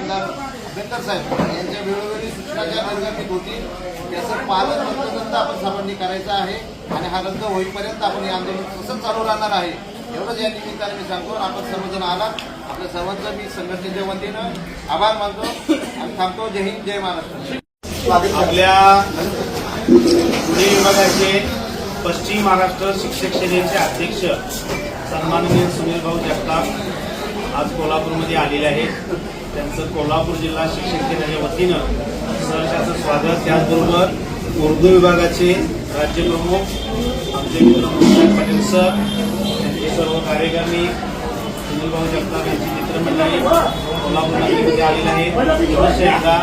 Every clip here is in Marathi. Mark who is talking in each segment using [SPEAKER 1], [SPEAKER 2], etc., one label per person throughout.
[SPEAKER 1] आमदार बेकर साहेब यांच्या वेळोवेळी सूचना ज्या निर्गमित होती त्याचं पालन तंतोतंत आपण सर्वांनी करायचं आहे आणि हा रद्द होईपर्यंत आपण हे आंदोलन तसंच चालू राहणार आहे एवढंच या निमित्ताने मी सांगतो. आपण सर्वजण आलात आपल्या सर्वांचं मी संघटनेच्या वतीनं आभार मानतो आणि थांबतो. जय हिंद, जय महाराष्ट्र.
[SPEAKER 2] आपल्या पुणे विभागाचे पश्चिम महाराष्ट्र शिक्षक सेनेचे अध्यक्ष सन्माननीय सुनील भाऊ जगताप आज कोल्हापूरमध्ये आलेले आहेत. त्यांचं कोल्हापूर जिल्हा शिक्षक सेनेच्या वतीनं सहर्षाचं स्वागत. त्याचबरोबर उर्दू विभागाचे राज्यप्रमुख आमचे मित्र मुश्ताक पाटील सर, त्यांचे सर्व कार्यकर्ते, सुनील भाऊ जगताप यांची मित्रमंडळी कोल्हापूर नगरीमध्ये आलेले आहेत. पुन्हा एकदा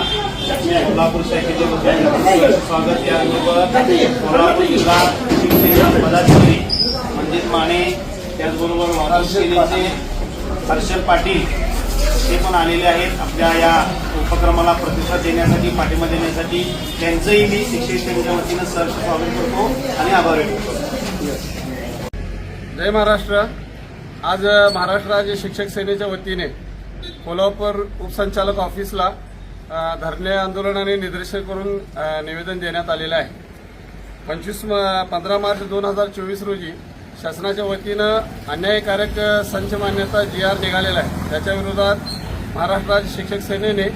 [SPEAKER 2] कोल्हापूर शाखेचे स्वागत. त्याचबरोबर कोल्हापूर जिल्हा शिवसेनेचे पदाधिकारी मंजित माने, त्याचबरोबर महाराष्ट्र सेनेचे हर्षल पाटील हे पण आलेले आहेत आपल्या या उपक्रमाला प्रतिसाद देण्यासाठी, पाठिंबा देण्यासाठी. त्यांचंही मी शिक्षक सेनेच्या वतीनं सहर्ष स्वागत करतो आणि आभार व्यक्त करतो.
[SPEAKER 3] जय महाराष्ट्र. आज महाराष्ट्र राज्य शिक्षक सेनेच्या वतीने कोल्हापूर उपसंचालक ऑफिसला धरणे आंदोलन आणि निदर्शन करून निवेदन देण्यात आलेलं आहे. 15 मार्च 2024 रोजी शासनाच्या वतीनं अन्यायकारक संच मान्यता GR निघालेला आहे. त्याच्या विरोधात महाराष्ट्र राज्य शिक्षक सेनेने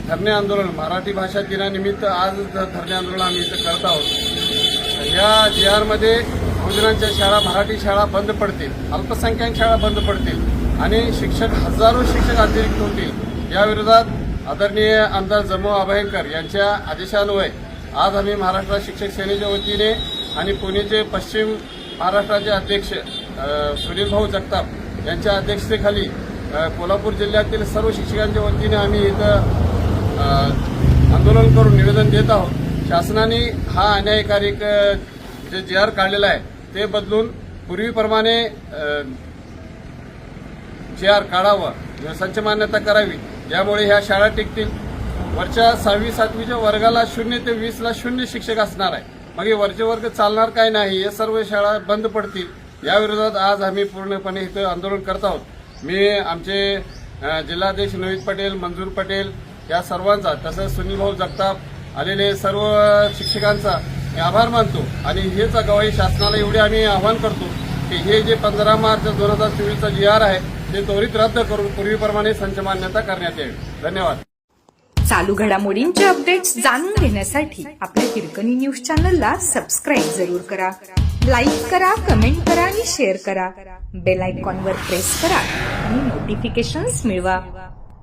[SPEAKER 3] धरणे आंदोलन मराठी भाषा दिनानिमित्त आज धरणे आंदोलन आम्ही इथं करत आहोत. या GR मध्ये बहुजनांच्या शाळा, मराठी शाळा बंद पडतील, अल्पसंख्याक शाळा बंद पडतील आणि हजारो शिक्षक अतिरिक्त होतील. या विरोधात आदरणीय आमदार जमो अभयंकर यांच्या आदेशान्वये आज आम्ही महाराष्ट्र शिक्षक सेनेच्या वतीने आणि पुणेचे पश्चिम महाराष्ट्राचे अध्यक्ष सुनील भाऊ जगताप यांच्या अध्यक्षतेखाली कोल्हापूर जिल्ह्यातील सर्व शिक्षकांच्या वतीने आम्ही इथं आंदोलन करून निवेदन देत आहोत. शासनाने हा अन्यायकारी जे GR काढलेला आहे ते बदलून पूर्वीप्रमाणे GR काढावं, संच मान्यता करावी, यामुळे ह्या शाळा टिकतील. वरच्या 6वी 7वीच्या वर्गाला 0 ते 20ला 0 शिक्षक असणार आहे. मग हे वरचे वर्ग चालणार काय नाही, हे सर्व शाळा बंद पडतील. या विरोधात आज आम्ही पूर्णपणे इथं आंदोलन करत आहोत. मी आमचे जिल्हाध्यक्ष नवीद पटेल, मंजूर पटेल या सर्वांचा, तसंच सुनील भाऊ जगताप आलेले सर्व शिक्षकांचा मी आभार मानतो आणि हेच गवाही शासनाला एवढे आम्ही आवाहन करतो की हे जे 15 मार्च 2024चा GR आहे ते त्वरित रद्द करून पूर्वीप्रमाणे संच मान्यता करण्यात यावी. धन्यवाद.
[SPEAKER 4] चालू घडामोडींचे अपडेट्स जाणून घेण्यासाठी आपल्या हिरकणी न्यूज चॅनलला सबस्क्राईब जरूर करा. लाईक करा, कमेंट करा आणि शेअर करा. बेल आयकॉनवर प्रेस करा आणि नोटिफिकेशन्स मिळवा.